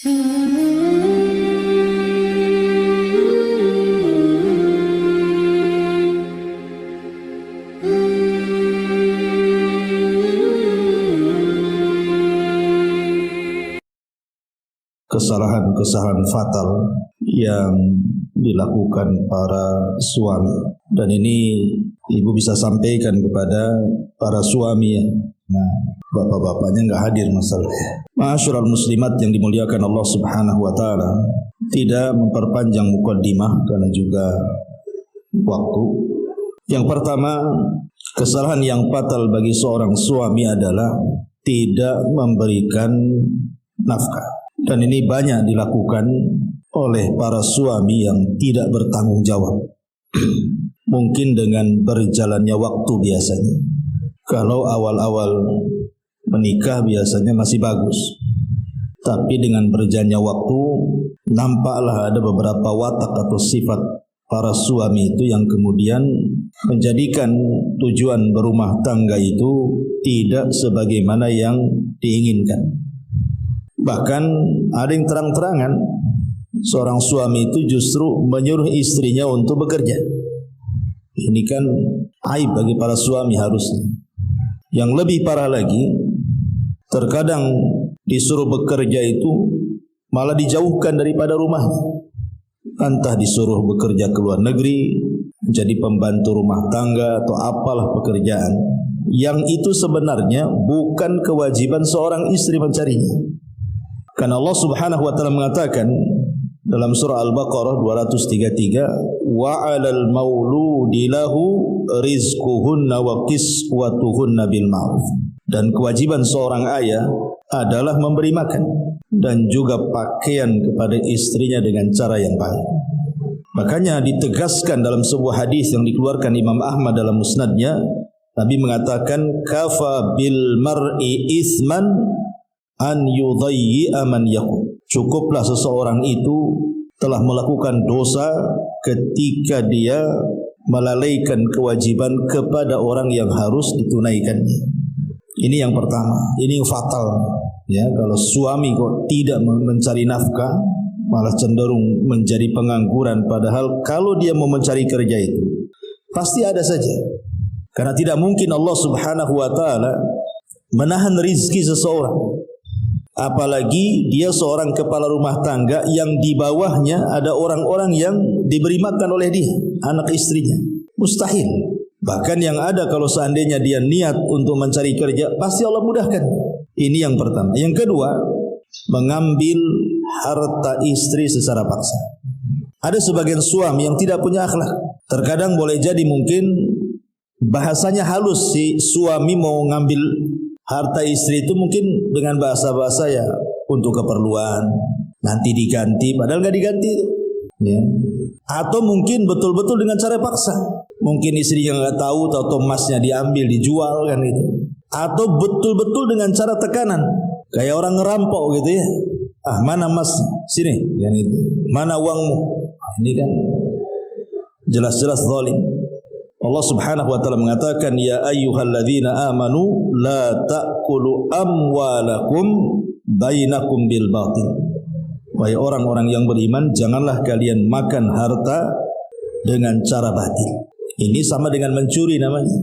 Kesalahan-kesalahan fatal yang dilakukan para suami, dan ini ibu bisa sampaikan kepada para suami ya. Nah, bapak-bapaknya nggak hadir masalahnya. Ma'asyiral muslimat yang dimuliakan Allah Subhanahu wa taala, tidak memperpanjang mukaddimah karena juga waktu. Yang pertama, kesalahan yang fatal bagi seorang suami adalah tidak memberikan nafkah. Dan ini banyak dilakukan oleh para suami yang tidak bertanggung jawab. Mungkin dengan berjalannya waktu biasanya. Kalau awal-awal menikah biasanya masih bagus. Tapi dengan berjalannya waktu, nampaklah ada beberapa watak atau sifat para suami itu yang kemudian menjadikan tujuan berumah tangga itu tidak sebagaimana yang diinginkan. Bahkan ada yang terang-terangan seorang suami itu justru menyuruh istrinya untuk bekerja. Ini kan aib bagi para suami harusnya. Yang lebih parah lagi, terkadang disuruh bekerja itu malah dijauhkan daripada rumahnya. Entah disuruh bekerja ke luar negeri, menjadi pembantu rumah tangga atau apalah pekerjaan, yang itu sebenarnya bukan kewajiban seorang istri mencarinya. Karena Allah Subhanahu wa taala mengatakan dalam surah Al-Baqarah 233, wa 'alal mauludi lahu rizquhunna wa qiswatuhunna bil ma'ruf. Dan kewajiban seorang ayah adalah memberi makan dan juga pakaian kepada istrinya dengan cara yang baik. Makanya ditegaskan dalam sebuah hadis yang dikeluarkan Imam Ahmad dalam musnadnya, Nabi mengatakan kafa bil mar'i isman an yudayyi'a man yaqul. Cukuplah seseorang itu telah melakukan dosa ketika dia melalaikan kewajiban kepada orang yang harus ditunaikannya. Ini yang pertama, ini yang fatal ya. Kalau suami kok tidak mencari nafkah, malah cenderung menjadi pengangguran, padahal kalau dia mau mencari kerja itu pasti ada saja. Karena tidak mungkin Allah Subhanahu wa taala menahan rizki seseorang. Apalagi dia seorang kepala rumah tangga yang di bawahnya ada orang-orang yang diberi makan oleh dia, anak istrinya. Mustahil. Bahkan yang ada kalau seandainya dia niat untuk mencari kerja, pasti Allah mudahkan. Ini yang pertama. Yang kedua, mengambil harta istri secara paksa. Ada sebagian suami yang tidak punya akhlak. Terkadang boleh jadi mungkin bahasanya halus, si suami mau ngambil harta istri itu mungkin dengan bahasa-bahasa ya untuk keperluan, nanti diganti, padahal nggak diganti, ya. Atau mungkin betul-betul dengan cara paksa. Mungkin istrinya nggak tahu, atau emasnya diambil, dijual kan itu. Atau betul-betul dengan cara tekanan, kayak orang ngerampok gitu ya. Ah, mana emas? Sini, kan itu. Mana uangmu? Ini kan jelas-jelas zalim. Allah Subhanahu wa taala mengatakan, ya ayyuhalladzina amanu la ta'kulu amwalakum bainakum bil batil. Wahai orang-orang yang beriman, janganlah kalian makan harta dengan cara batil. Ini sama dengan mencuri namanya.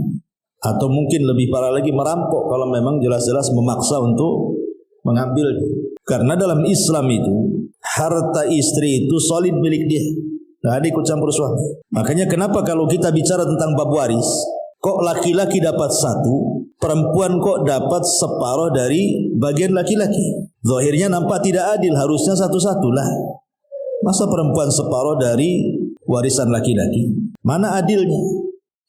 Atau mungkin lebih parah lagi merampok kalau memang jelas-jelas memaksa untuk mengambil. Karena dalam Islam itu harta istri itu solid milik dia. Nah, ada ikut campur suami. Makanya kenapa kalau kita bicara tentang bab waris, kok laki-laki dapat satu, perempuan kok dapat separuh dari bagian laki-laki? Zahirnya nampak tidak adil, harusnya satu-satu lah. Masa perempuan separuh dari warisan laki-laki? Mana adilnya?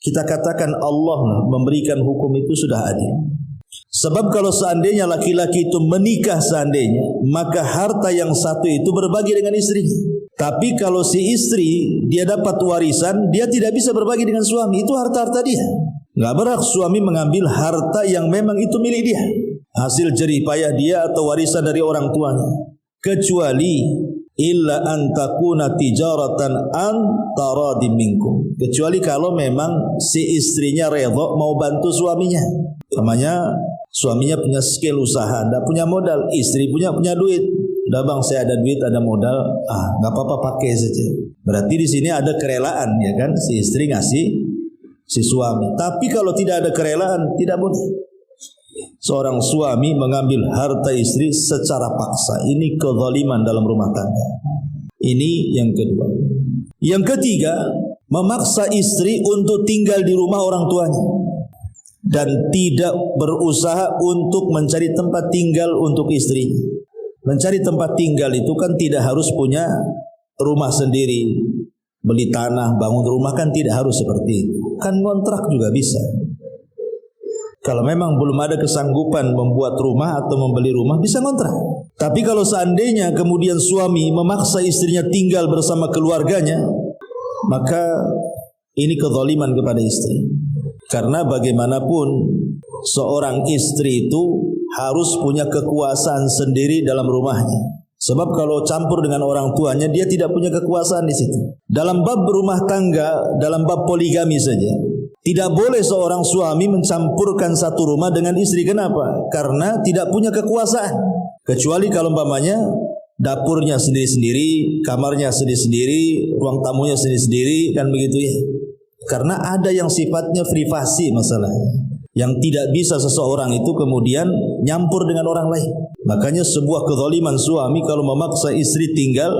Kita katakan Allah memberikan hukum itu sudah adil. Sebab kalau seandainya laki-laki itu menikah seandainya, maka harta yang satu itu berbagi dengan istrinya. Tapi kalau si istri dia dapat warisan, dia tidak bisa berbagi dengan suami, itu harta-harta dia. Nggak berhak suami mengambil harta yang memang itu milik dia, hasil jerih payah dia atau warisan dari orang tuanya. Kecuali illa an takuna tijaratan an taradim minkum. Kecuali kalau memang si istrinya redha mau bantu suaminya. Namanya suaminya punya skill usaha, tidak punya modal, istri punya duit. udah bang saya ada duit, ada modal, nggak apa-apa pakai saja. Berarti di sini ada kerelaan ya kan, si istri ngasih si suami. Tapi kalau tidak ada kerelaan, tidak boleh seorang suami mengambil harta istri secara paksa. Ini kezaliman dalam rumah tangga. Ini yang kedua. Yang ketiga, memaksa istri untuk tinggal di rumah orang tuanya dan tidak berusaha untuk mencari tempat tinggal untuk istrinya. Mencari tempat tinggal itu kan tidak harus punya rumah sendiri, beli tanah, bangun rumah, kan tidak harus seperti itu. Kan kontrak juga bisa. Kalau memang belum ada kesanggupan membuat rumah atau membeli rumah, bisa kontrak. Tapi kalau seandainya kemudian suami memaksa istrinya tinggal bersama keluarganya, maka ini kezaliman kepada istri. Karena bagaimanapun seorang istri itu harus punya kekuasaan sendiri dalam rumahnya. Sebab kalau campur dengan orang tuanya, dia tidak punya kekuasaan di situ. Dalam bab rumah tangga, dalam bab poligami saja, tidak boleh seorang suami mencampurkan satu rumah dengan istri. Kenapa? Karena tidak punya kekuasaan. Kecuali kalau umpamanya dapurnya sendiri-sendiri, kamarnya sendiri-sendiri, ruang tamunya sendiri-sendiri, kan begitu ya. Karena ada yang sifatnya privasi masalahnya, yang tidak bisa seseorang itu kemudian nyampur dengan orang lain. Makanya sebuah kezaliman suami kalau memaksa istri tinggal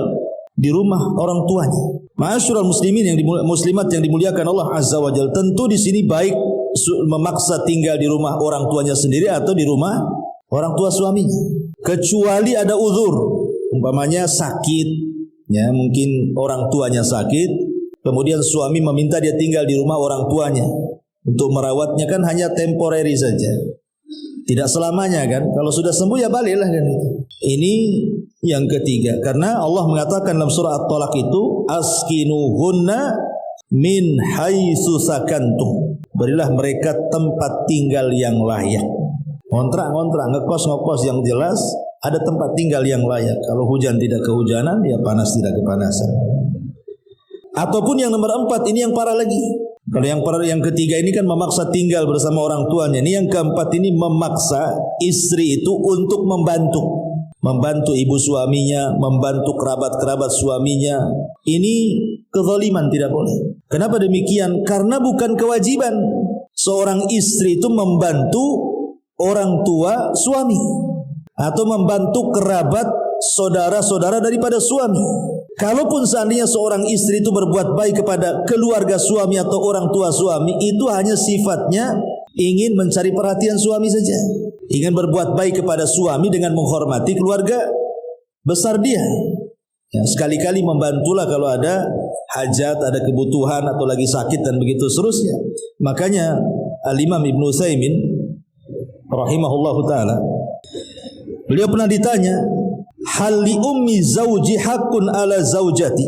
di rumah orang tuanya. Ma'asyiral muslimin muslimat yang dimuliakan Allah Azza wa Jalla, tentu di sini baik memaksa tinggal di rumah orang tuanya sendiri atau di rumah orang tua suaminya. Kecuali ada uzur, umpamanya sakit, ya mungkin orang tuanya sakit, kemudian suami meminta dia tinggal di rumah orang tuanya untuk merawatnya, kan hanya temporary saja, tidak selamanya kan. Kalau sudah sembuh ya baliklah kan. Ini yang ketiga, karena Allah mengatakan dalam surah At-Talaq itu, askinuhunna min haitsu sakantum, berilah mereka tempat tinggal yang layak. Ngontrak, ngekos yang jelas, ada tempat tinggal yang layak. Kalau hujan tidak kehujanan, ya panas tidak kepanasan. Ataupun yang nomor 4, ini yang parah lagi. Kalau yang ketiga ini kan memaksa tinggal bersama orang tuanya. Ini yang keempat, ini memaksa istri itu untuk membantu ibu suaminya, membantu kerabat-kerabat suaminya. Ini kezaliman, tidak boleh. Kenapa demikian? Karena bukan kewajiban seorang istri itu membantu orang tua suami atau membantu kerabat saudara-saudara daripada suami. Kalaupun seandainya seorang istri itu berbuat baik kepada keluarga suami atau orang tua suami, itu hanya sifatnya ingin mencari perhatian suami saja, ingin berbuat baik kepada suami dengan menghormati keluarga besar dia. Ya, sekali-kali membantulah kalau ada hajat, ada kebutuhan atau lagi sakit dan begitu seterusnya. Makanya Al-Imam Ibnu Utsaimin rahimahullahu taala, beliau pernah ditanya, hal li ummi zauji haqqun ala zaujati,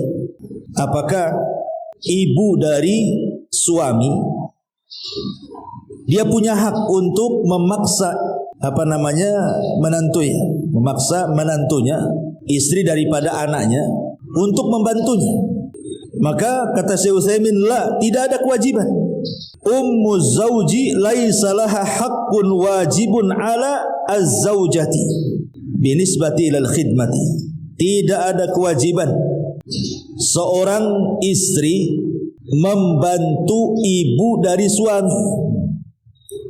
apakah ibu dari suami dia punya hak untuk memaksa memaksa menantunya, istri daripada anaknya, untuk membantunya? Maka kata Syekh Utsaimin, la, tidak ada kewajiban. Ummu zauji laisa laha haqqun wajibun ala az-zaujati binisbati ilal khidmati. Tidak ada kewajiban seorang istri membantu ibu dari suami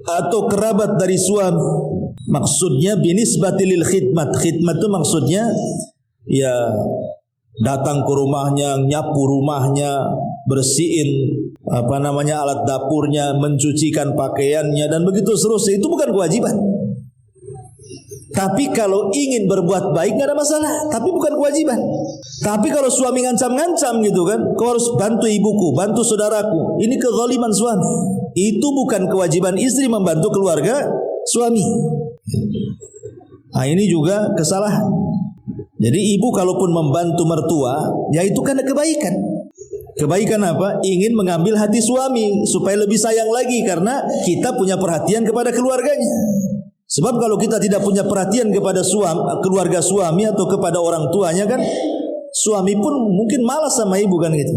atau kerabat dari suami. Maksudnya binisbati lil khidmat. Khidmat itu maksudnya ya datang ke rumahnya, nyapu rumahnya, bersihin alat dapurnya, mencucikan pakaiannya dan begitu seterusnya. Itu bukan kewajiban. Tapi kalau ingin berbuat baik nggak ada masalah, tapi bukan kewajiban. Tapi kalau suami ngancam-ngancam gitu kan, kau harus bantu ibuku, bantu saudaraku, ini kezaliman suami. Itu bukan kewajiban istri membantu keluarga suami. Nah, ini juga kesalahan. Jadi ibu kalaupun membantu mertua, ya itu karena kebaikan. Kebaikan apa? Ingin mengambil hati suami supaya lebih sayang lagi karena kita punya perhatian kepada keluarganya. Sebab kalau kita tidak punya perhatian kepada keluarga suami atau kepada orang tuanya kan, suami pun mungkin malas sama ibu kan gitu.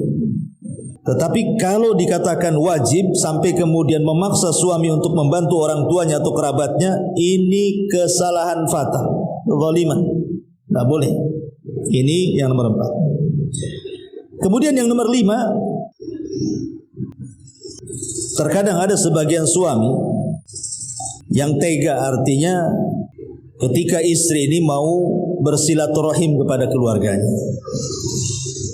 Tetapi kalau dikatakan wajib sampai kemudian memaksa suami untuk membantu orang tuanya atau kerabatnya, ini kesalahan fatal, zaliman. Tidak boleh. Ini yang nomor 4. Kemudian yang nomor 5, terkadang ada sebagian suami yang tega, artinya ketika istri ini mau bersilaturahim kepada keluarganya.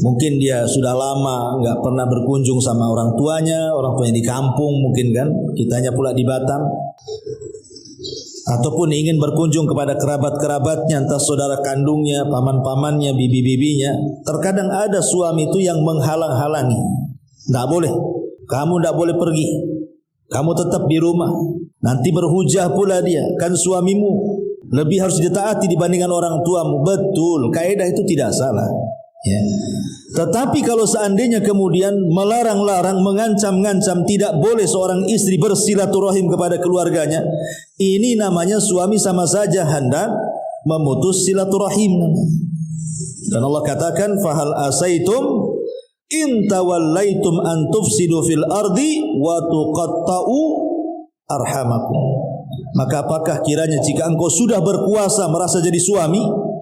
Mungkin dia sudah lama nggak pernah berkunjung sama orang tuanya di kampung mungkin kan, kitanya pula di Batam. Ataupun ingin berkunjung kepada kerabat-kerabatnya, entah saudara kandungnya, paman-pamannya, bibi-bibinya. Terkadang ada suami itu yang menghalang-halangi. Tidak boleh, kamu tidak boleh pergi, kamu tetap di rumah. Nanti berhujah pula dia, kan suamimu lebih harus ditaati dibandingkan orang tuamu. Betul, kaidah itu tidak salah, ya. Tetapi kalau seandainya kemudian melarang-larang, mengancam-ngancam tidak boleh seorang istri bersilaturahim kepada keluarganya, ini namanya suami sama saja hendak memutus silaturahim. Dan Allah katakan, fahal asaitum in tawallaitum an tufsidu fil ardi wa tuqatta'u arhamakum. Maka apakah kiranya jika engkau sudah berkuasa merasa jadi suami,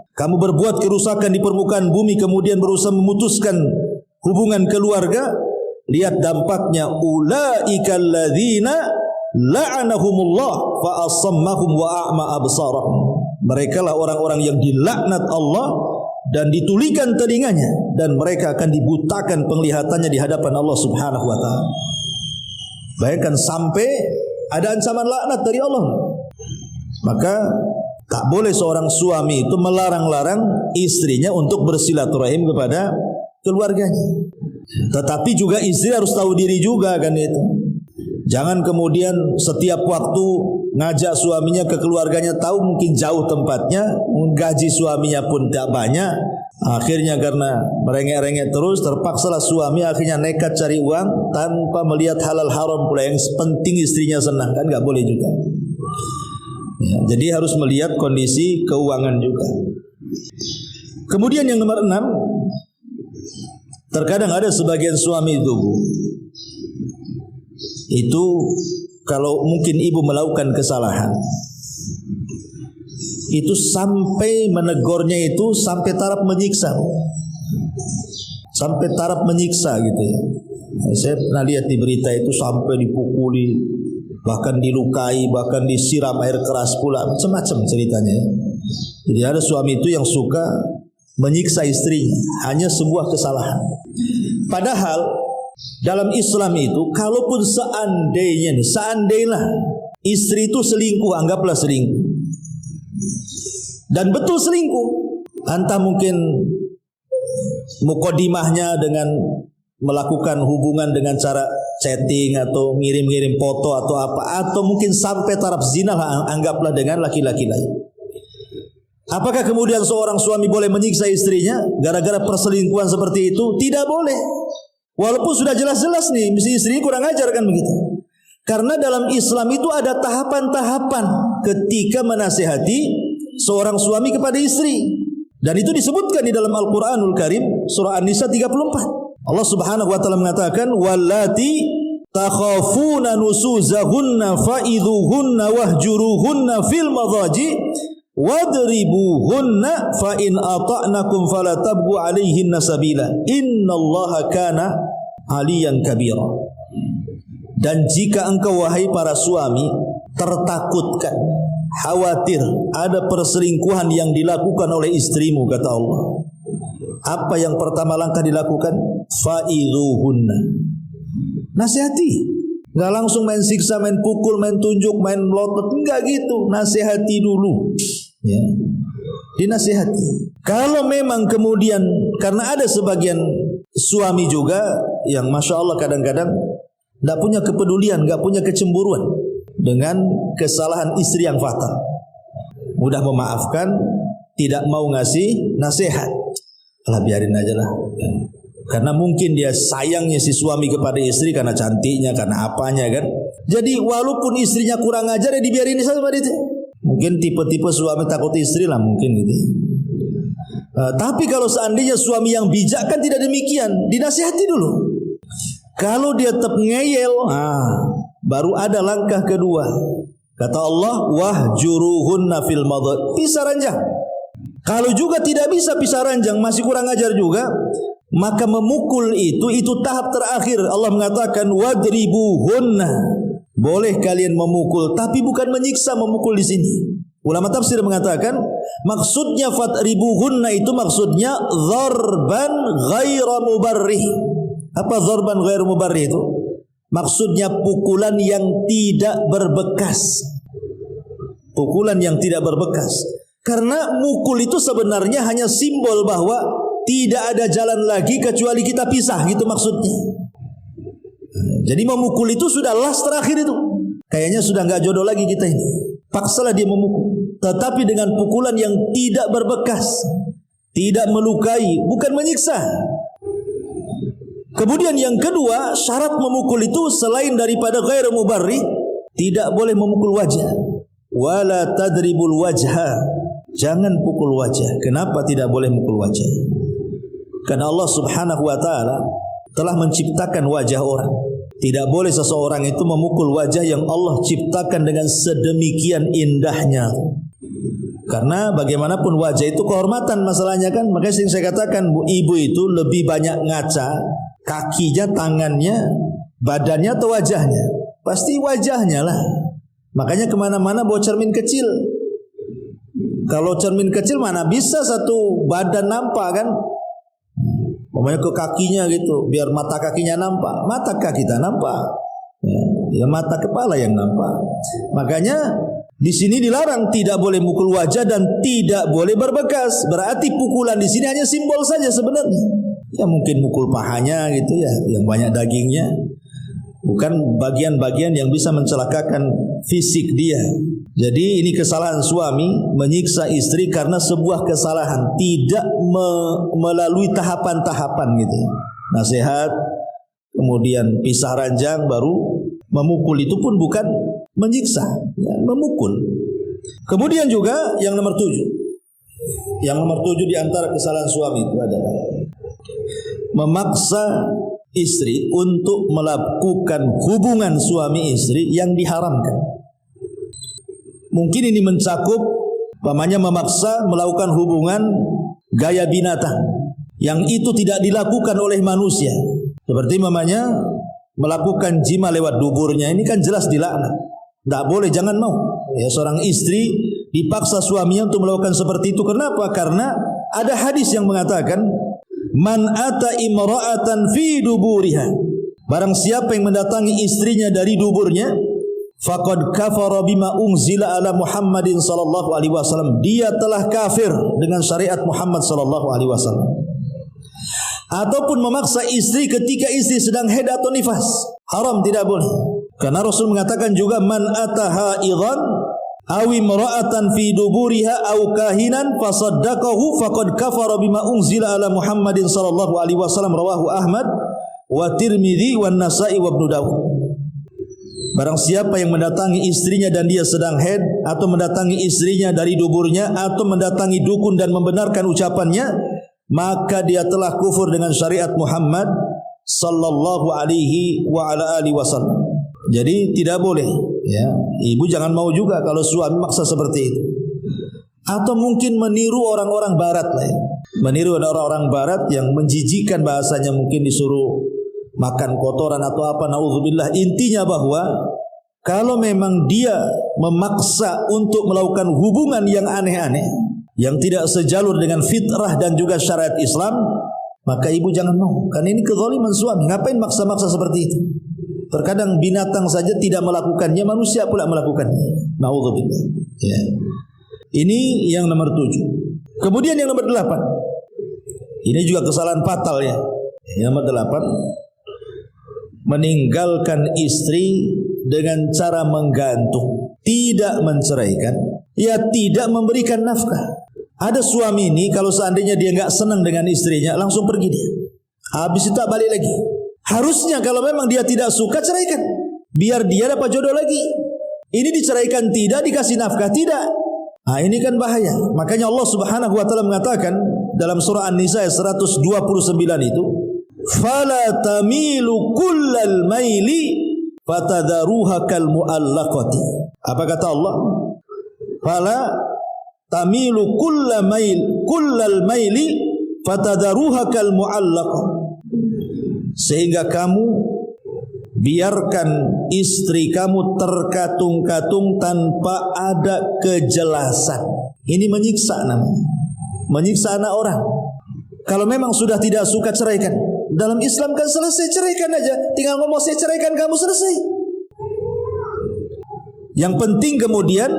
kamu berbuat kerusakan di permukaan bumi, kemudian berusaha memutuskan hubungan keluarga, lihat dampaknya. Ulaikal ladzina la'anahumullah fa asammahum wa a'ma absarahum. Mereka lah orang-orang yang dilaknat Allah dan ditulikan telinganya, dan mereka akan dibutakan penglihatannya di hadapan Allah Subhanahu wa taala. Bayangkan sampai ada ancaman laknat dari Allah. Maka tak boleh seorang suami itu melarang-larang istrinya untuk bersilaturahim kepada keluarganya. Tetapi juga istri harus tahu diri juga kan itu. Jangan kemudian setiap waktu ngajak suaminya ke keluarganya, tahu mungkin jauh tempatnya, gaji suaminya pun tak banyak. Akhirnya karena merengek-rengek terus, terpaksalah suami akhirnya nekat cari uang tanpa melihat halal haram pula. Yang penting istrinya senang, kan nggak boleh juga. Ya, jadi harus melihat kondisi keuangan juga. Kemudian yang nomor 6, terkadang ada sebagian suami itu kalau mungkin ibu melakukan kesalahan, itu sampai menegurnya itu sampai taraf menyiksa, gitu ya. Saya pernah lihat di berita itu sampai dipukuli, bahkan dilukai, bahkan disiram air keras pula, macam-macam ceritanya ya. Jadi ada suami itu yang suka menyiksa istrinya hanya sebuah kesalahan. Padahal dalam Islam itu, kalaupun seandainya istri itu selingkuh, anggaplah selingkuh, dan betul selingkuh, entah mungkin mukodimahnya dengan melakukan hubungan dengan cara chatting atau ngirim-ngirim foto atau apa, atau mungkin sampai taraf zina lah, anggaplah dengan laki-laki lain. Apakah kemudian seorang suami boleh menyiksa istrinya gara-gara perselingkuhan seperti itu? Tidak boleh. Walaupun sudah jelas-jelas nih, mesti istri kurang ajar kan begitu. Karena dalam Islam itu ada tahapan-tahapan ketika menasihati seorang suami kepada istri. Dan itu disebutkan di dalam Al-Quranul Karim, surah An-Nisa 34. Allah Subhanahu wa taala mengatakan, wallati takhafuna nusuzahunna fa'idhuhunna wahjuruhunna fil madhaji wadribuhunna fa in ata'nakum fala tabghu 'alaihinna sabila innallaha kana 'aliyan kabira. Dan jika engkau wahai para suami tertakutkan, khawatir ada perselingkuhan yang dilakukan oleh istrimu, kata Allah, apa yang pertama langkah dilakukan? Fa'idhuhunna, nasihati. Nggak langsung main siksa, main pukul, main tunjuk, main melotot, enggak gitu. Nasihati dulu, ya, dinasihati. Kalau memang kemudian, karena ada sebagian suami juga yang masya Allah kadang-kadang nggak punya kepedulian, nggak punya kecemburuan dengan kesalahan istri yang fatal, mudah memaafkan, tidak mau ngasih nasihat. Alah, biarin aja lah. Karena mungkin dia sayangnya si suami kepada istri karena cantiknya, karena apanya kan. Jadi walaupun istrinya kurang ajar, ya dibiarin saja pada itu. Mungkin tipe-tipe suami takut istri lah mungkin gitu. Tapi kalau seandainya suami yang bijak kan tidak demikian, dinasihati dulu. Kalau dia tetap ngeyel, baru ada langkah kedua. Kata Allah, wahjuruhunna fil madad, pisah ranjang. Kalau juga tidak bisa pisah ranjang, masih kurang ajar juga, maka memukul itu tahap terakhir. Allah mengatakan wadribuhunna. Boleh kalian memukul, tapi bukan menyiksa memukul di sini. Ulama tafsir mengatakan maksudnya fadribuhunna itu maksudnya dzarban ghaira mubarrih. Apa dzarban ghaira mubarrih itu? Maksudnya pukulan yang tidak berbekas. Pukulan yang tidak berbekas. Karena mukul itu sebenarnya hanya simbol bahwa tidak ada jalan lagi kecuali kita pisah, gitu maksudnya. Jadi memukul itu sudah last terakhir itu. Kayaknya sudah enggak jodoh lagi kita ini. Paksalah dia memukul. Tetapi dengan pukulan yang tidak berbekas, tidak melukai, bukan menyiksa. Kemudian yang kedua, syarat memukul itu selain daripada ghairu mubarrih, tidak boleh memukul wajah. Wala tadribul wajha. Jangan pukul wajah. Kenapa tidak boleh memukul wajah? Karena Allah Subhanahu wa taala telah menciptakan wajah orang. Tidak boleh seseorang itu memukul wajah yang Allah ciptakan dengan sedemikian indahnya. Karena bagaimanapun wajah itu kehormatan masalahnya kan. Makanya saya katakan ibu itu lebih banyak ngaca kakinya, tangannya, badannya atau wajahnya. Pasti wajahnya lah. Makanya kemana-mana bawa cermin kecil. Kalau cermin kecil mana bisa satu badan nampak kan? Pokoknya ke kakinya gitu, biar mata kakinya nampak. Mata kaki kita nampak, ya mata kepala yang nampak. Makanya di sini dilarang, tidak boleh mukul wajah dan tidak boleh berbekas. Berarti pukulan di sini hanya simbol saja sebenarnya. Ya mungkin mukul pahanya gitu ya, yang banyak dagingnya. Bukan bagian-bagian yang bisa mencelakakan fisik dia. Jadi ini kesalahan suami menyiksa istri karena sebuah kesalahan, tidak melalui tahapan-tahapan gitu. Nasihat, kemudian pisah ranjang, baru memukul, itu pun bukan menyiksa, ya, memukul. Kemudian juga yang nomor 7. Yang nomor 7 di antara kesalahan suami itu adalah memaksa istri untuk melakukan hubungan suami istri yang diharamkan. Mungkin ini mencakup pamannya memaksa melakukan hubungan gaya binatang yang itu tidak dilakukan oleh manusia. Seperti mamanya melakukan jima lewat duburnya, ini kan jelas dilaknat. Tak boleh, jangan mau. Ya, seorang istri dipaksa suaminya untuk melakukan seperti itu. Kenapa? Karena ada hadis yang mengatakan man ata imra'atan fi duburiha. Barang siapa yang mendatangi istrinya dari duburnya, faqad kafara bima unzila ala Muhammadin sallallahu alaihi wasallam. Dia telah kafir dengan syariat Muhammad sallallahu alaihi wasallam. Ataupun memaksa istri ketika istri sedang haid atau nifas, haram, tidak boleh. Karena Rasul mengatakan juga man ataha idhan awi mara'atan fi duburiha aw kahinan fasaddaqahu faqad kafara bima unzila ala Muhammadin sallallahu alaihi wasallam, rawahu Ahmad wa Tirmidzi wa Nasa'i wa Ibnu Dawud. Barang siapa yang mendatangi istrinya dan dia sedang haid, atau mendatangi istrinya dari duburnya, atau mendatangi dukun dan membenarkan ucapannya, maka dia telah kufur dengan syariat Muhammad sallallahu alaihi wa ala alihi wasallam. Jadi tidak boleh, ya. Ibu jangan mau juga kalau suami maksa seperti itu. Atau mungkin meniru orang-orang barat lah ya. Meniru orang-orang barat yang menjijikkan bahasanya, mungkin disuruh makan kotoran atau apa, naudzubillah. Intinya bahwa kalau memang dia memaksa untuk melakukan hubungan yang aneh-aneh, yang tidak sejalur dengan fitrah dan juga syariat Islam, maka ibu jangan mau. Karena ini kezaliman suami. Ngapain maksa-maksa seperti itu? Terkadang binatang saja tidak melakukannya, manusia pula melakukannya. Naudzubillah. Ya. Ini yang nomor 7. Kemudian yang nomor 8. Ini juga kesalahan fatal ya. Yang nomor 8, meninggalkan istri dengan cara menggantung, tidak menceraikan, ya tidak memberikan nafkah. Ada suami ini kalau seandainya dia enggak senang dengan istrinya, langsung pergi dia. Habis itu tak balik lagi. Harusnya kalau memang dia tidak suka, ceraikan, biar dia dapat jodoh lagi. Ini diceraikan tidak, dikasih nafkah tidak. Nah, ini kan bahaya. Makanya Allah Subhanahu wa taala mengatakan dalam surah An-Nisa 129 itu, fala tamilu kullal maili fatadharuha kal muallaqati. Apa kata Allah? Fala tamilu kullal maili fatadaruha kal mu'allaq. Sehingga kamu biarkan istri kamu terkatung-katung tanpa ada kejelasan. Ini menyiksa namanya. Menyiksa anak orang. Kalau memang sudah tidak suka, ceraikan. Dalam Islam kan selesai, ceraikan aja. Tinggal ngomong saya ceraikan kamu, selesai. Yang penting kemudian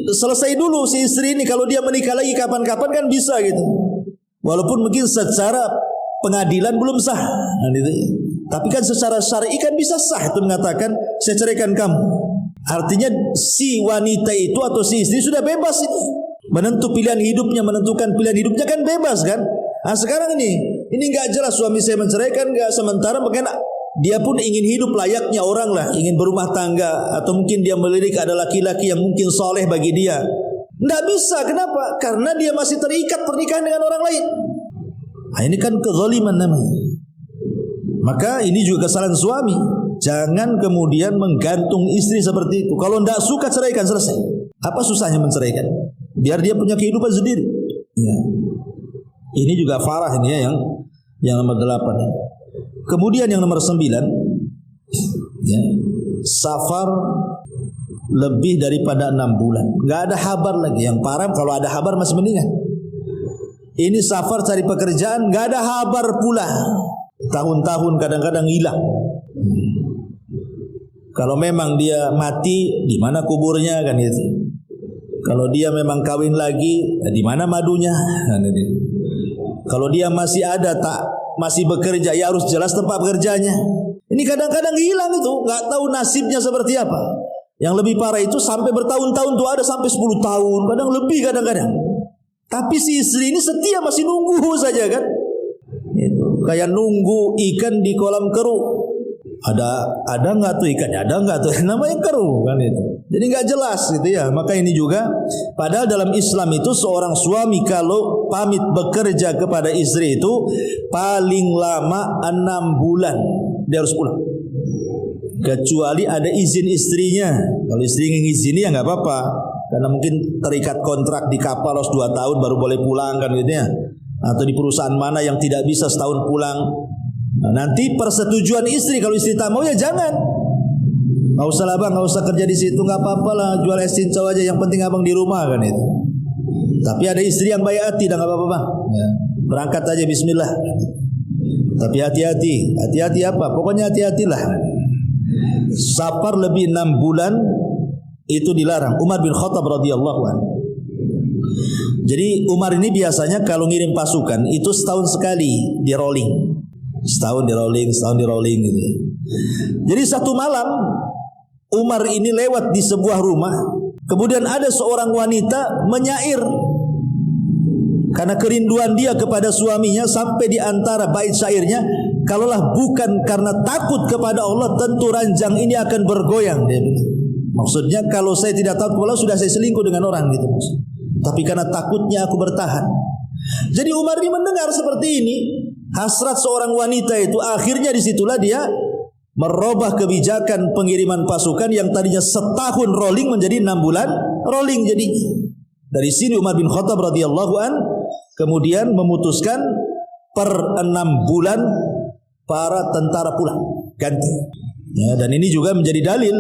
selesai dulu si istri ini. Kalau dia menikah lagi kapan-kapan kan bisa gitu. Walaupun mungkin secara pengadilan belum sah. Tapi kan secara syar'i kan bisa sah itu mengatakan saya ceraikan kamu. Artinya si wanita itu atau si istri sudah bebas itu. Menentukan pilihan hidupnya kan bebas kan. Nah sekarang ini nggak jelas suami saya menceraikan nggak, sementara mungkin dia pun ingin hidup layaknya orang lah, ingin berumah tangga, atau mungkin dia melirik ada laki-laki yang mungkin soleh bagi dia. Nggak bisa, kenapa? Karena dia masih terikat pernikahan dengan orang lain. Nah, ini kan kezaliman namanya. Maka ini juga kesalahan suami. Jangan kemudian menggantung istri seperti itu. Kalau nggak suka ceraikan, selesai. Apa susahnya menceraikan? Biar dia punya kehidupan sendiri. Ya. Ini juga farah ini ya, yang nomor 8 ya. Kemudian yang nomor 9 ya, safar lebih daripada 6 bulan. Nggak ada kabar lagi. Yang parah kalau ada kabar masih mendingan. Ini safar cari pekerjaan, nggak ada kabar pula. Tahun-tahun kadang-kadang hilang. Kalau memang dia mati, di mana kuburnya kan itu. Kalau dia memang kawin lagi, di mana madunya kan itu. Kalau dia masih ada masih bekerja, ya harus jelas tempat bekerjanya. Ini kadang-kadang hilang itu, nggak tahu nasibnya seperti apa. Yang lebih parah itu sampai bertahun-tahun tuh, ada sampai 10 tahun, kadang lebih kadang-kadang. Tapi si istri ini setia, masih nunggu saja kan. Itu kayak nunggu ikan di kolam keruh. Ada nggak tuh ikannya? Ada nggak tuh? Namanya keruh kan itu. Jadi nggak jelas gitu ya. Maka ini juga, padahal dalam Islam itu seorang suami kalau pamit bekerja kepada istri itu paling lama 6 bulan dia harus pulang. Kecuali ada izin istrinya. Kalau istri ingin izin ya nggak apa-apa. Karena mungkin terikat kontrak di kapal harus 2 tahun baru boleh pulang kan gitu ya. Atau di perusahaan mana yang tidak bisa setahun pulang. Nah, nanti persetujuan istri, kalau istri tak mau ya jangan. Nggak usah lah bang, nggak usah kerja di situ, nggak apa-apa lah, jual es cincau aja, yang penting abang di rumah kan itu. Tapi ada istri yang baik hati, dah nggak apa-apa bang. Ya. Berangkat aja Bismillah. Tapi hati-hati apa? Pokoknya hati-hatilah. Safar lebih 6 bulan itu dilarang. Umar bin Khattab radhiyallahu anhu. Jadi Umar ini biasanya kalau ngirim pasukan itu setahun sekali di rolling. Setahun di rolling gitu. Jadi satu malam Umar ini lewat di sebuah rumah, kemudian ada seorang wanita menyair karena kerinduan dia kepada suaminya, sampai di antara bait syairnya, kalaulah bukan karena takut kepada Allah, tentu ranjang ini akan bergoyang. Dia bilang. Maksudnya kalau saya tidak takut kepada Allah, sudah saya selingkuh dengan orang gitu. Tapi karena takutnya aku bertahan. Jadi Umar ini mendengar seperti ini, hasrat seorang wanita itu, akhirnya disitulah dia merubah kebijakan pengiriman pasukan yang tadinya setahun rolling menjadi 6 bulan rolling. Jadi dari sini Umar bin Khattab radhiyallahu an kemudian memutuskan per 6 bulan para tentara pulang ganti. Ya, dan ini juga menjadi dalil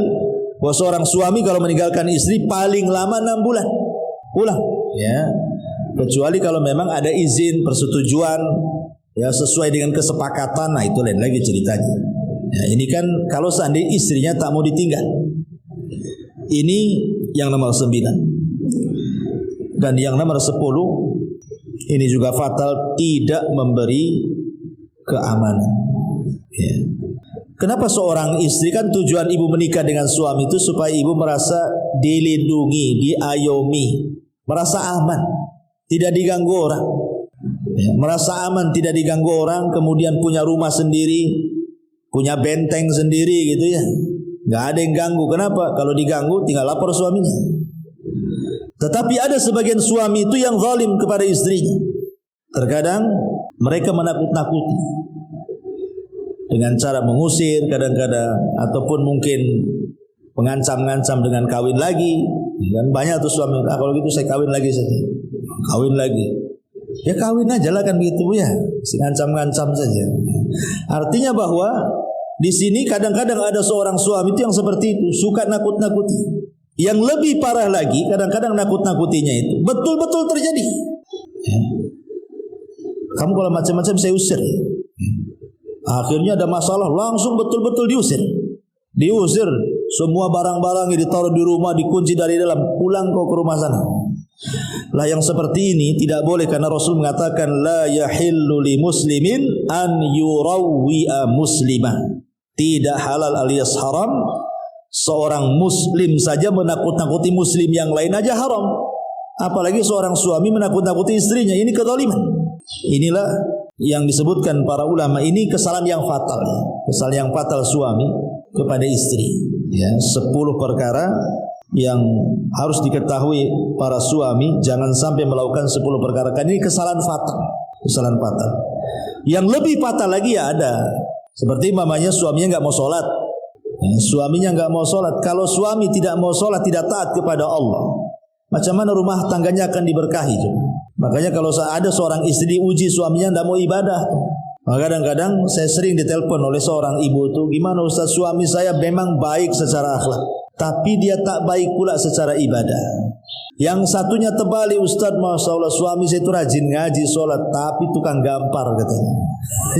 bahwa seorang suami kalau meninggalkan istri paling lama 6 bulan pulang. Ya, kecuali kalau memang ada izin persetujuan. Ya sesuai dengan kesepakatan, nah itu lain lagi ceritanya. Ya, ini kan kalau seandainya istrinya tak mau ditinggal. Ini yang nomor 9. Dan yang nomor 10 ini juga fatal, tidak memberi keamanan. Ya. Kenapa seorang istri, kan tujuan ibu menikah dengan suami itu supaya ibu merasa dilindungi, diayomi, merasa aman, tidak diganggu orang. Ya, merasa aman, tidak diganggu orang, kemudian punya rumah sendiri, punya benteng sendiri gitu ya. Nggak ada yang ganggu. Kenapa? Kalau diganggu tinggal lapor suaminya. Tetapi ada sebagian suami itu yang zalim kepada istrinya. Terkadang mereka menakut-nakuti dengan cara mengusir kadang-kadang, ataupun mungkin mengancam-ngancam dengan kawin lagi. Dan banyak tuh suami, kalau gitu saya kawin lagi saja. Kawin lagi. Ya kawin aja lah kan begitu ya. Ngancam-ngancam saja. Artinya bahwa di sini kadang-kadang ada seorang suami itu yang seperti itu, suka nakut-nakuti. Yang lebih parah lagi, kadang-kadang nakut-nakutinya itu betul-betul terjadi. Kamu kalau macam-macam saya usir. Akhirnya ada masalah, langsung betul-betul diusir. Diusir, semua barang-barang yang ditaruh di rumah dikunci dari dalam, pulang kau ke rumah sana. Lah yang seperti ini tidak boleh, karena Rasul mengatakan la yahillu li muslimin an yurawwi'a muslimah. Tidak halal alias haram seorang muslim saja menakut-nakuti muslim yang lain aja haram. Apalagi seorang suami menakut-nakuti istrinya, ini kezaliman. Inilah yang disebutkan para ulama, ini kesalahan yang fatal. Kesalahan yang fatal suami kepada istri. Ya, 10 perkara yang harus diketahui para suami, jangan sampai melakukan 10 perkara. Karena ini kesalahan fatal. Kesalahan fatal. Yang lebih fatal lagi ya ada. Seperti mamanya suaminya enggak mau sholat. Suaminya enggak mau sholat. Kalau suami tidak mau sholat, tidak taat kepada Allah, macam mana rumah tangganya akan diberkahi? Makanya kalau ada seorang istri uji suaminya tidak mau ibadah, maka kadang-kadang saya sering ditelepon oleh seorang ibu itu, gimana Ustaz, suami saya memang baik secara akhlak, tapi dia tak baik pula secara ibadah. Yang satunya terbalik, Ustaz, Masya Allah, suami saya itu rajin ngaji, sholat, tapi tukang gampar katanya.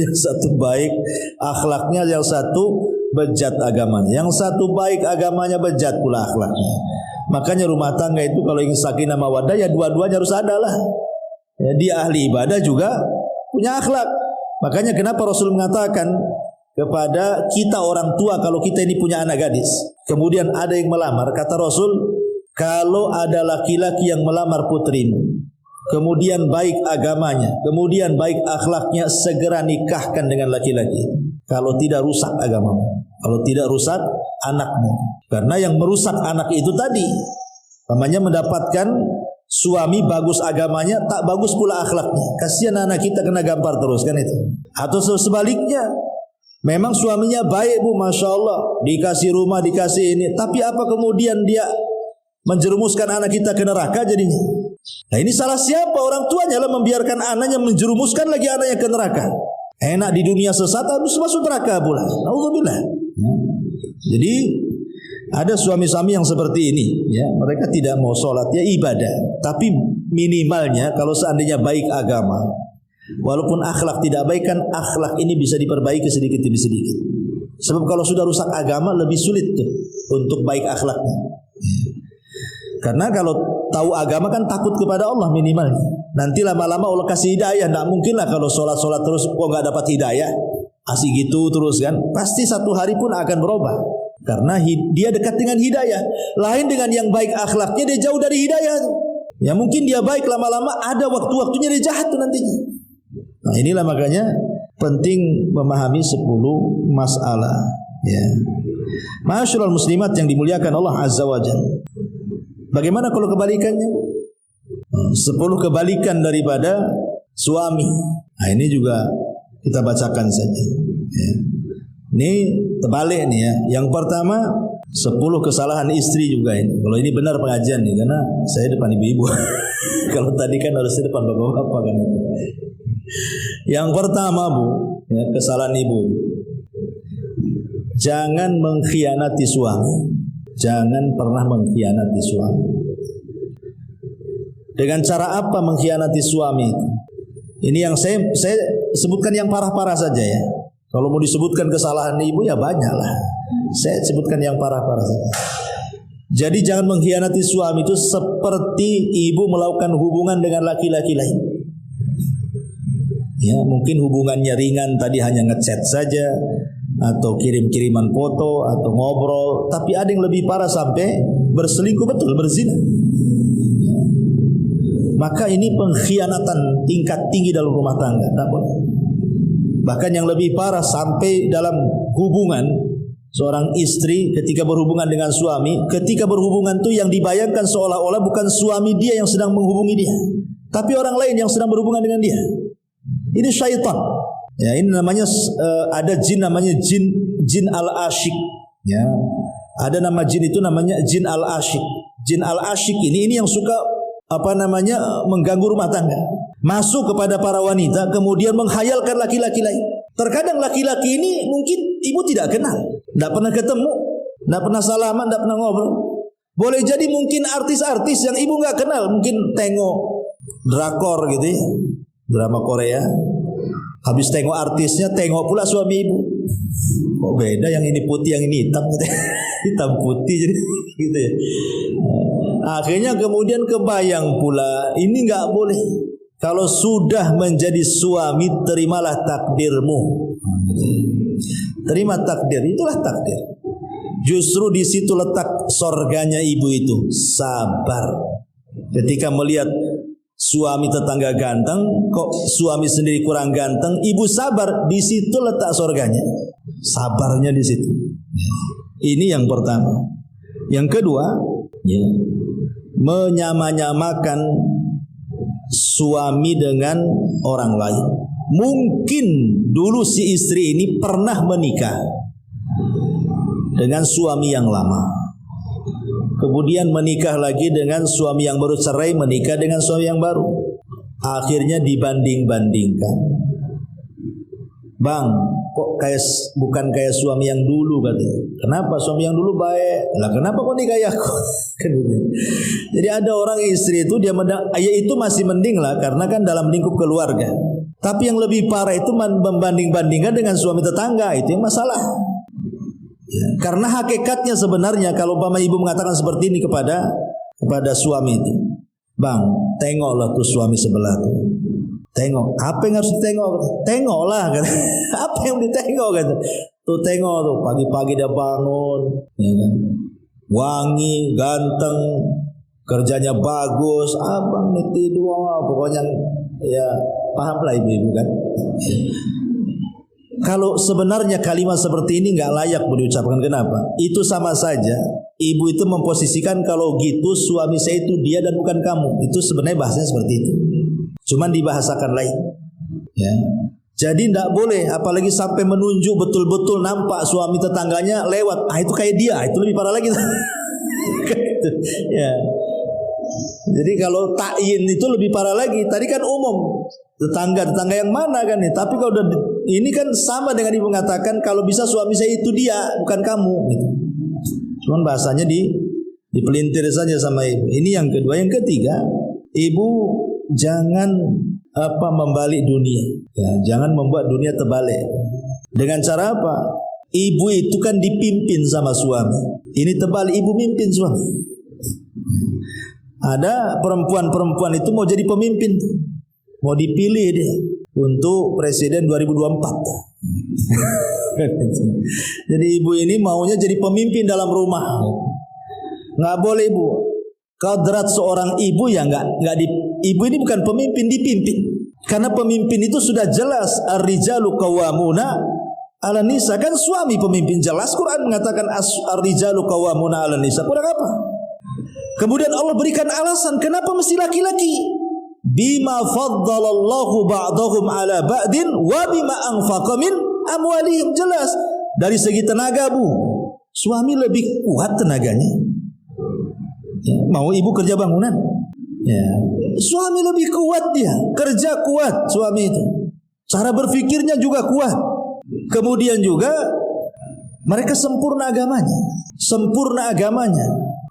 Yang satu baik akhlaknya, yang satu bejat agamanya. Yang satu baik agamanya, bejat pula akhlaknya. Makanya rumah tangga itu kalau ingin sakinah mawaddah, ya dua-duanya harus ada lah. Ya, dia ahli ibadah juga punya akhlak. Makanya kenapa Rasul mengatakan kepada kita orang tua, kalau kita ini punya anak gadis, kemudian ada yang melamar, kata Rasul, kalau ada laki-laki yang melamar putrimu, kemudian baik agamanya, kemudian baik akhlaknya, segera nikahkan dengan laki-laki. Kalau tidak rusak agamamu, kalau tidak rusak anakmu. Karena yang merusak anak itu tadi, namanya mendapatkan suami bagus agamanya, tak bagus pula akhlaknya. Kasihan anak kita kena gampar terus kan itu. Atau sebaliknya, memang suaminya baik bu, Masya Allah, dikasih rumah, dikasih ini, tapi apa kemudian dia menjerumuskan anak kita ke neraka jadinya. Nah ini salah siapa? Orang tuanya lah membiarkan anaknya menjerumuskan lagi anaknya ke neraka. Enak di dunia sesat, habis masuk neraka pula. Alhamdulillah. Jadi ada suami-suami yang seperti ini, ya, mereka tidak mau sholat, ya ibadah, tapi minimalnya kalau seandainya baik agama, walaupun akhlak tidak baik, kan akhlak ini bisa diperbaiki sedikit demi sedikit. Sebab kalau sudah rusak agama lebih sulit tuh untuk baik akhlaknya. Karena kalau tahu agama kan takut kepada Allah minimalnya. Nanti lama-lama Allah kasih hidayah. Tidak mungkin lah kalau sholat-sholat terus kok nggak dapat hidayah, asik gitu terus kan. Pasti satu hari pun akan berubah. Karena dia dekat dengan hidayah. Lain dengan yang baik akhlaknya, dia jauh dari hidayah. Ya mungkin dia baik, lama-lama ada waktu-waktunya dia jahat tuh nantinya. Nah inilah makanya penting memahami 10 masalah. Ya. Ma'asyiral muslimat yang dimuliakan Allah Azza wa Jalla. Bagaimana kalau kebalikannya? 10 kebalikan daripada suami. Nah ini juga kita bacakan saja. Ya. Ini terbalik nih ya. Yang pertama 10 kesalahan istri juga ini. Kalau ini benar pengajian nih, karena saya depan ibu-ibu. Kalau tadi kan harusnya depan bapak-bapak kan. Yang pertama bu, ya, kesalahan ibu. Jangan mengkhianati suami. Jangan pernah mengkhianati suami. Dengan cara apa mengkhianati suami? Ini yang saya sebutkan yang parah-parah saja ya. Kalau mau disebutkan kesalahan ibu ya banyak lah. Saya sebutkan yang parah-parah saja. Jadi jangan mengkhianati suami itu seperti ibu melakukan hubungan dengan laki-laki lain. Ya, mungkin hubungannya ringan, tadi hanya ngechat saja, atau kirim-kiriman foto, atau ngobrol. Tapi ada yang lebih parah sampai berselingkuh, betul, berzina. Maka ini pengkhianatan tingkat tinggi dalam rumah tangga. Bahkan yang lebih parah sampai dalam hubungan seorang istri ketika berhubungan dengan suami, ketika berhubungan itu yang dibayangkan seolah-olah bukan suami dia yang sedang menghubungi dia, tapi orang lain yang sedang berhubungan dengan dia. Ini syaitan. Ya, ini namanya ada jin namanya jin al-asyik. Ya. Ada nama jin itu namanya jin al-asyik. Jin al-asyik ini yang suka mengganggu rumah tangga. Masuk kepada para wanita kemudian menghayalkan laki-laki lain. Terkadang laki-laki ini mungkin ibu tidak kenal, tidak pernah ketemu, tidak pernah salaman, tidak pernah ngobrol. Boleh jadi mungkin artis-artis yang ibu nggak kenal, mungkin tengok drakor gitu ya, drama Korea. Habis tengok artisnya, tengok pula suami ibu. Kok beda, yang ini putih, yang ini hitam gitu. Hitam putih jadi gitu ya. Akhirnya kemudian kebayang pula, ini nggak boleh. Kalau sudah menjadi suami, terimalah takdirmu. Terima takdir, itulah takdir. Justru di situ letak sorganya ibu itu, sabar. Ketika melihat suami tetangga ganteng, kok suami sendiri kurang ganteng, ibu sabar, di situ letak sorganya. Sabarnya di situ. Ini yang pertama. Yang kedua, ya, menyamakan suami dengan orang lain. Mungkin dulu si istri ini pernah menikah dengan suami yang lama, kemudian menikah lagi dengan suami yang baru cerai, menikah dengan suami yang baru. Akhirnya dibanding-bandingkan. Bang, kok bukan kayak suami yang dulu katanya. Kenapa suami yang dulu baik? Lah kenapa kok nikah aku? Jadi ada orang istri itu dia itu masih mending lah, karena kan dalam lingkup keluarga. Tapi yang lebih parah itu membanding-bandingkan dengan suami tetangga, itu yang masalah. Ya, karena hakikatnya sebenarnya kalau umpama ibu mengatakan seperti ini kepada suami itu, bang, tengoklah tuh suami sebelah tuh. Tengok, apa yang harus ditengok? Tengoklah kan. Apa yang ditengok kan? Tuh tengok tuh, pagi-pagi dia bangun, ya kan? Wangi, ganteng, kerjanya bagus, abang nih tidur, pokoknya ya paham lah ibu-ibu kan. Kalau sebenarnya kalimat seperti ini nggak layak diucapkan. Kenapa? Itu sama saja ibu itu memposisikan kalau gitu suami saya itu dia dan bukan kamu. Itu sebenarnya bahasanya seperti itu. Cuman dibahasakan lain. Ya. Jadi tidak boleh, apalagi sampai menunjuk betul-betul nampak suami tetangganya lewat. Ah itu kayak dia, itu lebih parah lagi. Ya. Jadi kalau takyin itu lebih parah lagi. Tadi kan umum, tetangga yang mana kan nih. Tapi kalau ini kan sama dengan ibu mengatakan kalau bisa suami saya itu dia, bukan kamu. Gitu. Cuman bahasanya dipelintir saja sama ibu. Ini yang kedua. Yang ketiga, ibu jangan membalik dunia. Ya, jangan membuat dunia terbalik. Dengan cara apa? Ibu itu kan dipimpin sama suami. Ini terbalik, ibu mimpin suami. Ada perempuan-perempuan itu mau jadi pemimpin, mau dipilih dia untuk presiden 2024. Jadi ibu ini maunya jadi pemimpin dalam rumah. Nggak boleh ibu. Kodrat seorang ibu ya ibu ini bukan pemimpin, dipimpin. Karena pemimpin itu sudah jelas, ar-rijalu qawwamuna 'alan nisa, kan suami pemimpin, jelas Quran mengatakan ar-rijalu qawwamuna 'alan nisa. Kurang apa? Kemudian Allah berikan alasan kenapa mesti laki-laki. Bima faddalallahu ba'dahum 'ala ba'din wa bima anfaqa min amwalihim. Jelas dari segi tenaga bu, suami lebih kuat tenaganya. Ya, mau ibu kerja bangunan, ya, suami lebih kuat, dia kerja kuat suami itu, cara berpikirnya juga kuat. Kemudian juga mereka sempurna agamanya.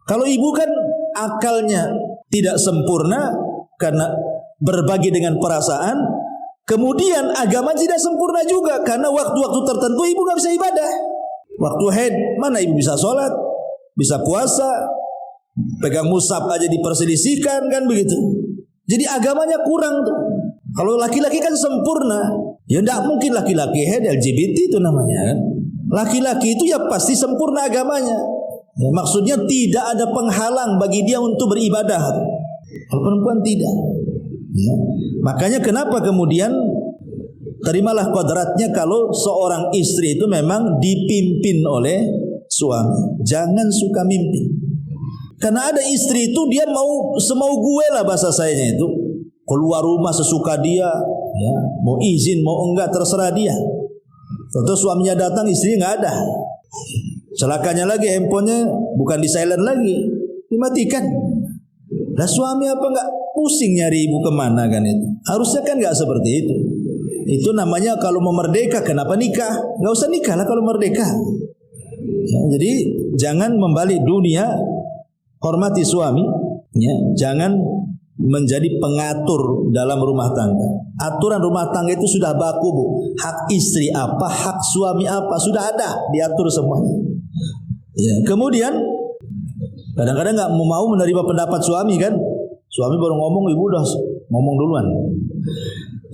Kalau ibu kan akalnya tidak sempurna karena berbagi dengan perasaan, kemudian agama tidak sempurna juga karena waktu-waktu tertentu ibu nggak bisa ibadah. Waktu haid mana ibu bisa sholat, bisa puasa, pegang mushaf aja diperselisihkan kan begitu. Jadi agamanya kurang tuh. Kalau laki-laki kan sempurna, ya tidak mungkin laki-laki head LGBT itu namanya kan. Laki-laki itu ya pasti sempurna agamanya. Ya, maksudnya tidak ada penghalang bagi dia untuk beribadah. Kalau perempuan tidak. Ya. Makanya kenapa kemudian terimalah kodratnya kalau seorang istri itu memang dipimpin oleh suami. Jangan suka mimpin. Karena ada istri itu dia mau semau gue lah bahasa sayanya itu. Keluar rumah sesuka dia, ya, mau izin mau enggak terserah dia. Tentu suaminya datang, istri nggak ada. Celakanya lagi handphonenya bukan di silent lagi, dimatikan. Lah suami apa nggak pusing nyari ibu kemana kan itu? Harusnya kan nggak seperti itu. Itu namanya kalau mau merdeka, kenapa nikah? Nggak usah nikah lah kalau merdeka. Ya, jadi jangan membalik dunia, hormati suami. Ya, jangan menjadi pengatur dalam rumah tangga. Aturan rumah tangga itu sudah baku, Bu. Hak istri apa, hak suami apa, sudah ada, diatur semuanya. Ya, kemudian kadang-kadang nggak mau menerima pendapat suami kan? Suami baru ngomong, ibu udah ngomong duluan.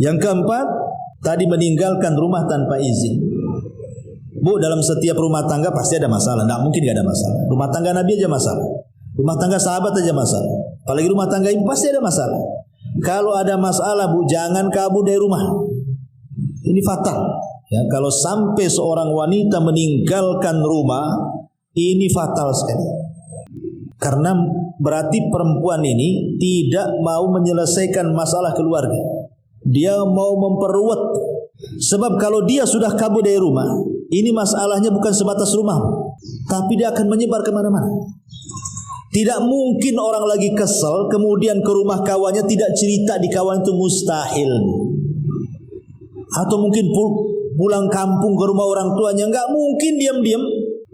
Yang keempat, tadi meninggalkan rumah tanpa izin. Bu, dalam setiap rumah tangga pasti ada masalah. Nggak mungkin nggak ada masalah. Rumah tangga Nabi aja masalah. Rumah tangga sahabat aja masalah. Apalagi rumah tangga ibu pasti ada masalah. Kalau ada masalah, Bu, jangan kabur dari rumah. Ini fatal. Ya, kalau sampai seorang wanita meninggalkan rumah, ini fatal sekali. Karena berarti perempuan ini tidak mau menyelesaikan masalah keluarga. Dia mau memperluat. Sebab kalau dia sudah kabur dari rumah, ini masalahnya bukan sebatas rumah, tapi dia akan menyebar kemana-mana. Tidak mungkin orang lagi kesel kemudian ke rumah kawannya tidak cerita di kawan, itu mustahil. Atau mungkin pulang kampung ke rumah orang tuanya, nggak mungkin diam-diam,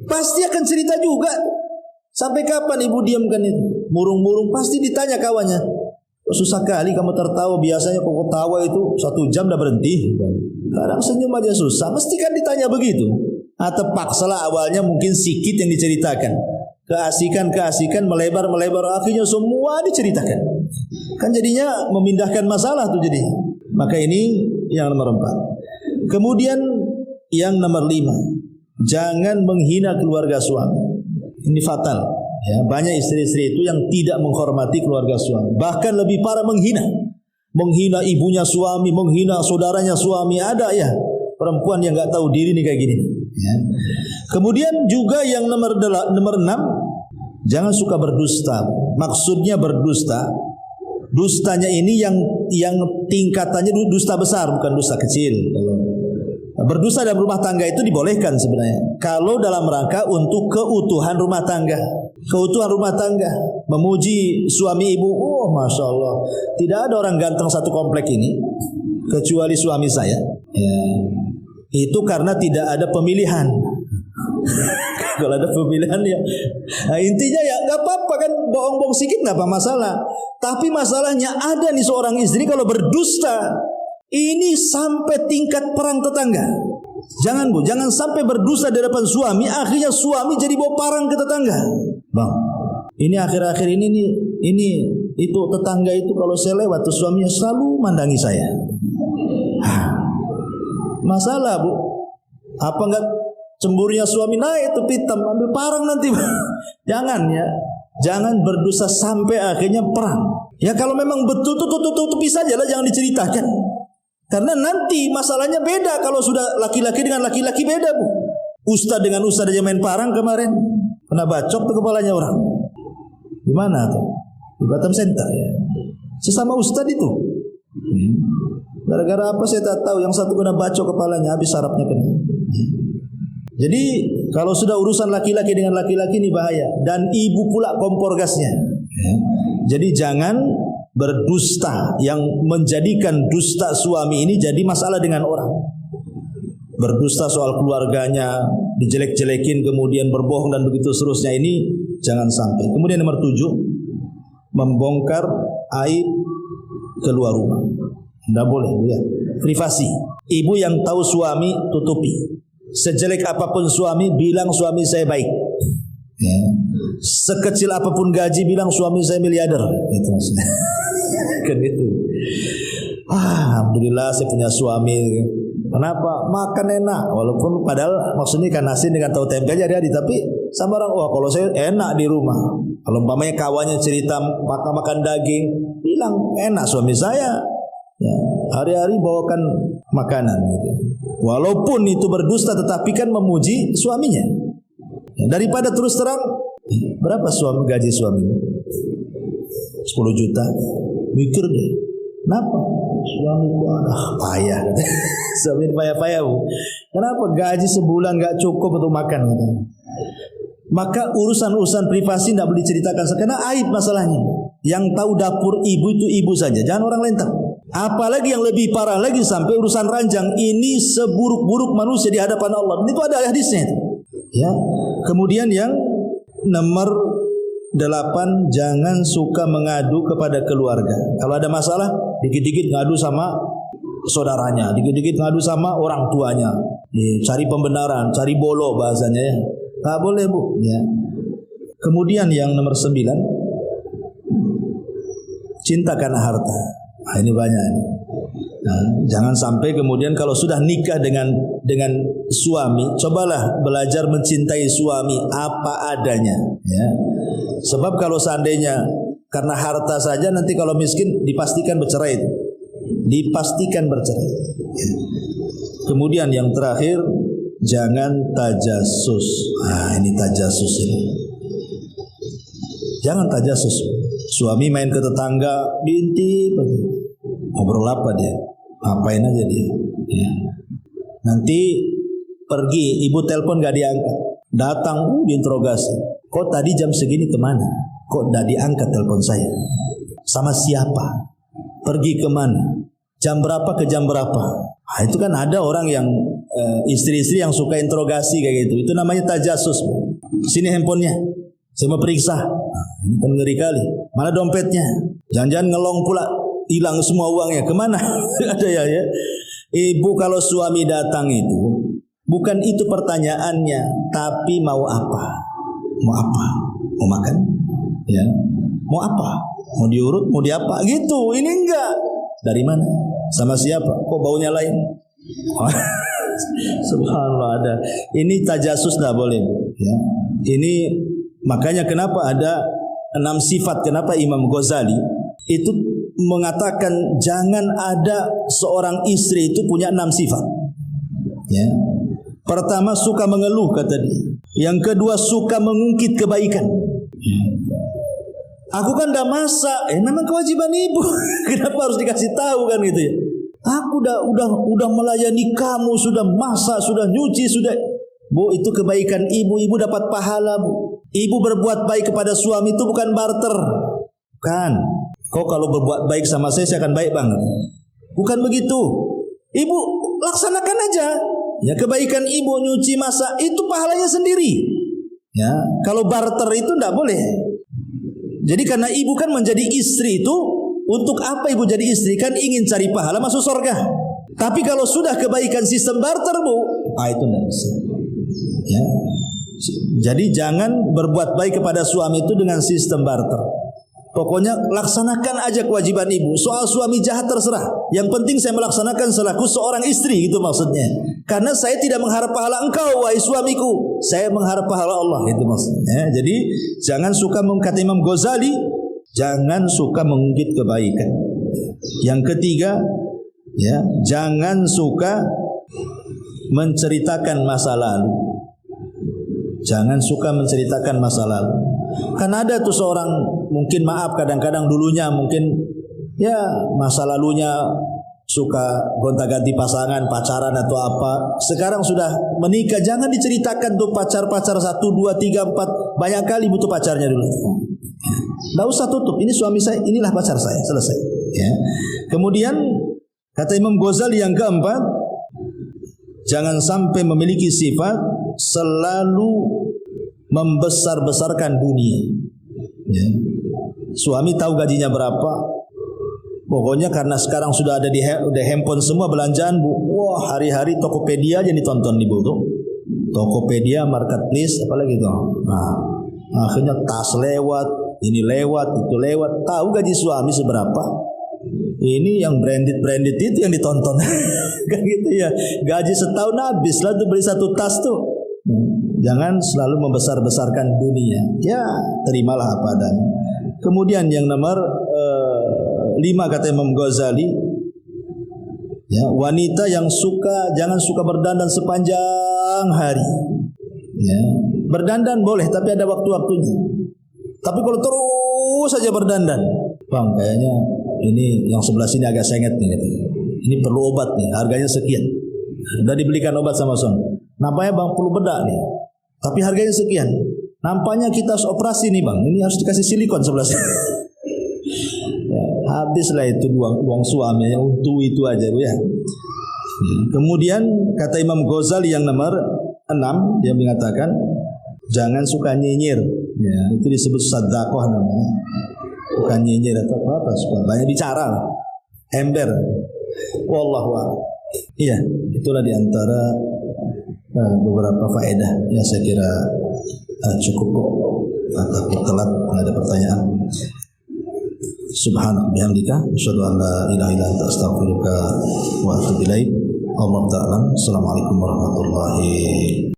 pasti akan cerita juga. Sampai kapan ibu diamkan itu? Murung-murung pasti ditanya kawannya. Susah kali kamu tertawa, biasanya kok tawa itu 1 jam dah berhenti. Kadang senyum aja susah, mesti kan ditanya begitu. Atau paksalah awalnya mungkin sedikit yang diceritakan. Keasikan melebar, akhirnya semua diceritakan. Kan jadinya memindahkan masalah tuh jadi. Maka ini yang nomor 4. Kemudian yang nomor 5, jangan menghina keluarga suami. Ini fatal. Ya, banyak istri-istri itu yang tidak menghormati keluarga suami. Bahkan lebih parah menghina. Menghina ibunya suami, menghina saudaranya suami. Ada ya perempuan yang nggak tahu diri nih kayak gini. Ya. Kemudian juga yang nomor 6, jangan suka berdusta. Maksudnya berdusta, dustanya ini yang tingkatannya dusta besar, bukan dusta kecil. Berdusta dalam rumah tangga itu dibolehkan sebenarnya, kalau dalam rangka untuk keutuhan rumah tangga. Keutuhan rumah tangga, memuji suami ibu. Oh, masya Allah, tidak ada orang ganteng satu komplek ini kecuali suami saya. Ya, itu karena tidak ada pemilihan. Kalau ada pemilihan ya, nah, intinya ya nggak apa-apa kan, bohong-bohong sedikit nggak apa masalah. Tapi masalahnya ada nih seorang istri kalau berdusta, ini sampai tingkat perang tetangga. Jangan Bu, jangan sampai berdusta di hadapan suami, akhirnya suami jadi bawa parang ke tetangga. Bang, ini akhir-akhir ini itu tetangga itu kalau saya lewat tuh suaminya selalu mandangi saya. Masalah Bu, apa enggak cemburunya suami naik itu pitam, ambil parang nanti. Jangan ya, jangan berdosa sampai akhirnya perang. Ya kalau memang betul tutupi saja lah, jangan diceritakan. Karena nanti masalahnya beda kalau sudah laki-laki dengan laki-laki beda Bu. Ustadz dengan ustadz aja main parang kemarin, kena bacok tuh kepalanya orang. Di mana tuh? Di Batam Center ya. Sesama ustadz itu. Gara-gara apa saya tak tahu, yang satu kena bacok kepalanya, habis sarafnya kena. Jadi kalau sudah urusan laki-laki dengan laki-laki ini bahaya, dan ibu pula kompor gasnya. Jadi jangan berdusta yang menjadikan dusta suami ini jadi masalah dengan orang. Berdusta soal keluarganya, dijelek-jelekin, kemudian berbohong dan begitu seterusnya, ini jangan sampai. Kemudian nomor 7, membongkar aib keluar rumah. Tidak boleh ya. Privasi. Ibu yang tahu suami tutupi. Sejelek apapun suami, bilang suami saya baik. Ya. Sekecil apapun gaji, bilang suami saya miliarder. Itu maksudnya. Kan itu. Alhamdulillah saya punya suami. Kenapa? Makan enak. Walaupun padahal maksudnya ikan asin dengan tahu tempe aja hari-hari, tapi sama orang, wah kalau saya enak di rumah. Kalau umpamanya kawannya cerita makan daging, bilang enak suami saya. Ya, hari-hari bawakan makanan gitu. Walaupun itu berdusta, tetapi kan memuji suaminya. Ya, daripada terus terang, berapa gaji suami? 10 juta. Mikir deh, kenapa? Suamiku payah. Suami payah-payah Bu. Kenapa gaji sebulan gak cukup untuk makan gitu. Maka urusan-urusan privasi tidak boleh diceritakan karena aib masalahnya. Yang tahu dapur ibu itu ibu saja, jangan orang lain tahu. Apalagi yang lebih parah lagi sampai urusan ranjang, ini seburuk-buruk manusia di hadapan Allah. Itu ada hadisnya itu. Ya. Kemudian yang nomor 8, jangan suka mengadu kepada keluarga. Kalau ada masalah, dikit-dikit ngadu sama saudaranya, dikit-dikit ngadu sama orang tuanya. Cari pembenaran, cari bolo bahasanya ya. Tak boleh bu. Ya. Kemudian yang nomor 9, cinta karena harta. Nah, ini banyak ini. Nah, jangan sampai kemudian kalau sudah nikah dengan suami, cobalah belajar mencintai suami apa adanya. Ya. Sebab kalau seandainya karena harta saja, nanti kalau miskin dipastikan bercerai itu. Dipastikan bercerai. Ya. Kemudian yang terakhir, jangan tajasus. Nah, ini tajasus ini. Jangan tajasus. Suami main ke tetangga, diintip. Ngobrol apa dia? Apain aja dia? Ya. Nanti pergi, ibu telepon gak diangkat. Datang, diinterogasi. Kok tadi jam segini kemana? Kok gak diangkat telepon saya? Sama siapa? Pergi kemana? Jam berapa ke jam berapa? Nah, itu kan ada orang yang istri-istri yang suka interogasi kayak gitu. Itu namanya tajasus. Sini handphonenya, saya mau periksa. Nah, ini kan ngeri kali. Mana dompetnya? Jangan-jangan ngelong pula, hilang semua uangnya. Kemana? Ada ya. Ibu kalau suami datang itu, bukan itu pertanyaannya, tapi mau apa? Mau apa? Mau makan? Ya. Mau apa? Mau diurut? Mau diapa? Gitu. Ini enggak. Dari mana? Sama siapa? Kok baunya lain? Subhanallah ada. Ini tajasus tidak boleh. Ya. Ini makanya kenapa ada 6 sifat. Kenapa Imam Ghazali itu mengatakan jangan ada seorang istri itu punya 6 sifat. Ya. Pertama suka mengeluh kata dia. Yang kedua suka mengungkit kebaikan. Aku kan udah masak, memang kewajiban ibu. Kenapa harus dikasih tahu kan gitu ya? Aku udah melayani kamu, sudah masak, sudah nyuci, sudah. Bu, itu kebaikan ibu, ibu dapat pahala, Bu. Ibu berbuat baik kepada suami itu bukan barter. Kan? Kau kalau berbuat baik sama saya akan baik banget. Bukan begitu. Ibu laksanakan aja. Ya, kebaikan ibu nyuci masak itu pahalanya sendiri. Ya, kalau barter itu enggak boleh. Jadi karena ibu kan menjadi istri itu, untuk apa ibu jadi istri? Kan ingin cari pahala masuk surga. Tapi kalau sudah kebaikan sistem barter, Bu, itu tidak bisa. Ya. Jadi jangan berbuat baik kepada suami itu dengan sistem barter. Pokoknya laksanakan aja kewajiban ibu. Soal suami jahat terserah. Yang penting saya melaksanakan selaku seorang istri, gitu maksudnya. Karena saya tidak mengharap pahala engkau, wahai suamiku. Saya mengharap pahala Allah, itu maksudnya. Jadi jangan suka kata Imam Ghazali, jangan suka mengungkit kebaikan. Yang ketiga, ya, jangan suka menceritakan masa lalu. Jangan suka menceritakan masa lalu. Kan ada tuh seorang, mungkin maaf kadang-kadang dulunya mungkin ya masa lalunya suka gonta-ganti pasangan, pacaran atau apa. Sekarang sudah menikah, jangan diceritakan tuh pacar-pacar 1, 2, 3, 4. Banyak kali butuh pacarnya dulu. Nggak usah tutup, ini suami saya, inilah pacar saya, selesai. Ya. Kemudian kata Imam Ghazali yang keempat, jangan sampai memiliki sifat selalu membesar-besarkan dunia. Ya. Suami tahu gajinya berapa. Pokoknya karena sekarang sudah ada di handphone semua belanjaan, Bu. Wah, hari-hari Tokopedia aja ditonton Ibu tuh. Tokopedia, Marketplace, apalagi tuh. Nah, akhirnya tas lewat, ini lewat, itu lewat. Tahu gaji suami seberapa? Ini yang branded itu yang ditonton. Kan gitu ya. Gaji setahun habis lah tuh beli satu tas tuh. Jangan selalu membesar-besarkan dunia. Ya, terimalah apa adanya. Kemudian yang nomor 5 kata Imam Ghazali, ya, wanita yang jangan suka berdandan sepanjang hari. Ya, berdandan boleh tapi ada waktu-waktunya. Tapi kalau terus saja berdandan, Bang, kayaknya ini yang sebelah sini agak sengit nih katanya. Ini perlu obat nih, harganya sekian. Sudah dibelikan obat sama son. Nampaknya Bang perlu bedak nih. Tapi harganya sekian. Nampaknya kita harus operasi nih bang. Ini harus dikasih silikon sebelah sini. Ya, habislah itu uang suami yang untuk itu aja bu ya. Kemudian kata Imam Ghazali yang nomor 6, dia mengatakan jangan suka nyinyir. Ya, itu disebut sadaqah namanya. Bukan nyinyir atau apa, banyak bicara, ember. Wallahu a'lam. Iya, itulah diantara beberapa faedah yang saya kira cukup kok. Tapi telat nggak ada pertanyaan. Subhanallah bihamdika asyhadu an la ilaha illa anta astaghfiruka wa atubu ilaik. Allah ta'ala. Assalamualaikum warahmatullahi